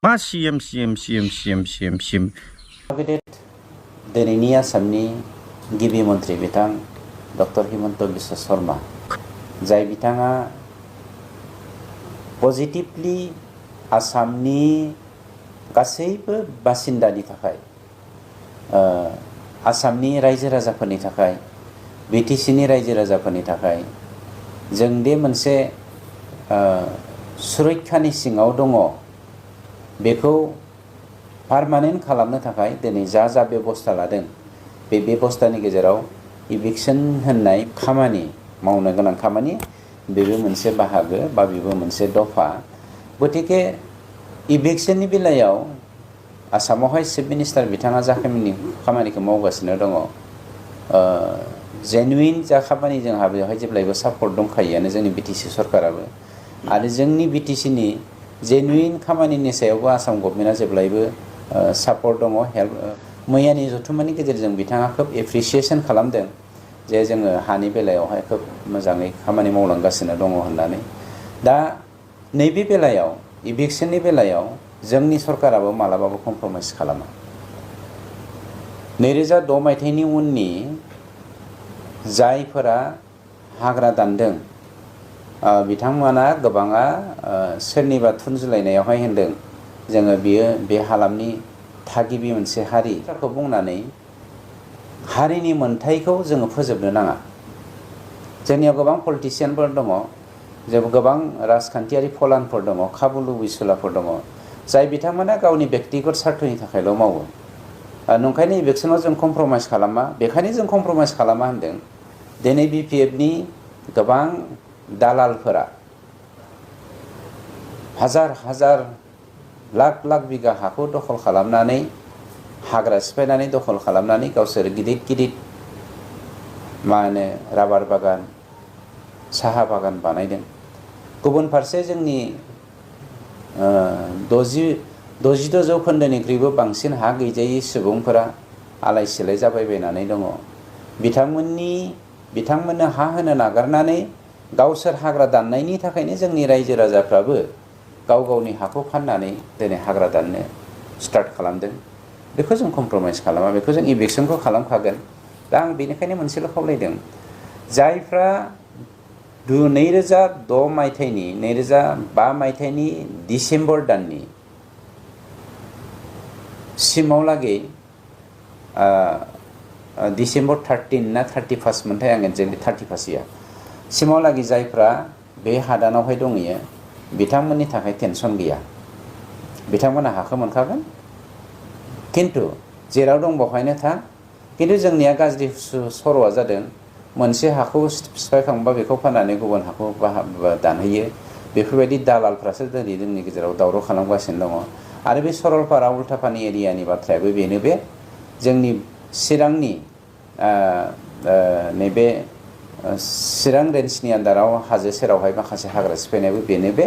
मा सिएम दिनैनि आसामनि गिबि मन्त्रि बिथां डक्टर हिमन्त बिश्व शर्मा जाय बिथाङा पजिटिभलि आसामनि गासैबो बासिन्दानि थाखाय आसामनि रायजो राजाफोरनि थाखाय बिटिसिनि रायजो राजाफोरनि थाखाय जों दे मोनसे सुरक्षानि सिङाव दङ बेखौ पारमानेन्ट खालामनो थाखाय दिनै जा बेबस्था लादों बे बेबस्थानि गेजेराव इभिक्सन होननाय खामानि मावनो गोनां खामानि बेबो मोनसे बाहागो बा बेबो मोनसे दफा गतिके इभिक्सननि बेलायाव आसामावहाय चिफ मिनिस्टार बिथाङा जा खामानिखौ मावगासिनो दङ जेनुइन जा खामानि जोंहा बेवहाय जेब्लायबो सापर्ट दंखायोआनो जोंनि बिटिसि सरकाराबो आरो जोंनि बिटिसिनि जेनुइन खामानिनि सायावबो आसाम गभर्नमेन्टआ जेब्लायबो सापर्ट दङ हेल्प मैयानि जथुम्मानि गेजेरजों बिथाङा खोब एप्रिसिएसन खालामदों जे जोङो हानि बेलायावहाय खोब मोजाङै खामानि मावलांगासिनो दङ होननानै दा नैबे बेलायाव इभिक्सननि बेलायाव जोंनि सरकाराबो मालाबाबो कमप्रमाइज खालामा 2006 मायथाइनि उननि जायफोरा हाग्रा दानदों बिथांमोना गोबाङा सोरनिबा थुनजुलायनायावहाय होनदों जोङो बे हालामनि थागिबि मोनसे हारिखौ बुंनानै हारिनि मोनथायखौ जोङो फोजोबनो नाङा जोंनियाव गोबां पलिटिशियानफोर दङ जों गोबां राजखान्थियारि फलानफोर दङ खाबु लुबैसुलाफोर दङ जाय बिथांमोना गावनि बेक्तिगत स्वार्थनि थाखायल' मावो नंखायनो इलेक्सनाव जों कमप्रमाइज खालामा बेखायनो जों कमप्रमाइज खालामा होनदों दिनै बिपिएफनि गोबां दालालफोरा हाजार लाख बिगा हाखौ दखल खालामनानै हाग्रा सिफायनानै दखल खालामनानै गावसोर गिदिर मा होनो राबार बागान साहा बागान बानायदों गुबुन फारसे जोंनि 62 जौखोन्दोनिख्रुइबो बांसिन हा गैजायै सुबुंफोरा आलाय सिलाय जाबायबायनानै दङ बिथांमोननो हा होनो नागारनानै गावसोर हाग्रा दाननायनि थाखायनो जोंनि रायजो राजाफ्राबो गावनि हाखौ फाननानै दिनै हाग्रा दाननो स्टार्ट खालामदों बेखौ जों कमप्रमाइज खालामा बेखौ जों इभिक्सनखौ खालामखागोन दा आं बेनिखायनो मोनसेल' खावलायदों जायफ्रा 2006 मायथाइनि 2005 मायथाइनि डिसेम्बर दाननि सिमावलागै डिसेम्बर 13 ना 31 मोनथाय आं एक्जेक्टलि 31 सिमावलागै जायफ्रा बे हादानावहाय दंहैयो बिथांमोननि थाखाय टेनसन गैया बिथांमोना हाखौ मोनखागोन किन्तु जेराव दं बेवहायनो था किन्तु जोंनिया गाज्रि सर'आ जादों मोनसे हाखौ सिफायखांबा बेखौ फाननानै गुबुन हाखौ दानहैयो बेफोरबायदि दालालफ्रासो दिनै जोंनि गेजेराव दावराव खालामगासिनो दङ आरो बे सरलपारा उल्टापानि एरियानि बाथ्रायाबो बेनो बे जोंनि चिरांनि नैबे चिरां रेन्जनि आन्दाराव हाजो सेरावहाय माखासे हाग्रा सिफायनायाबो बेनो बे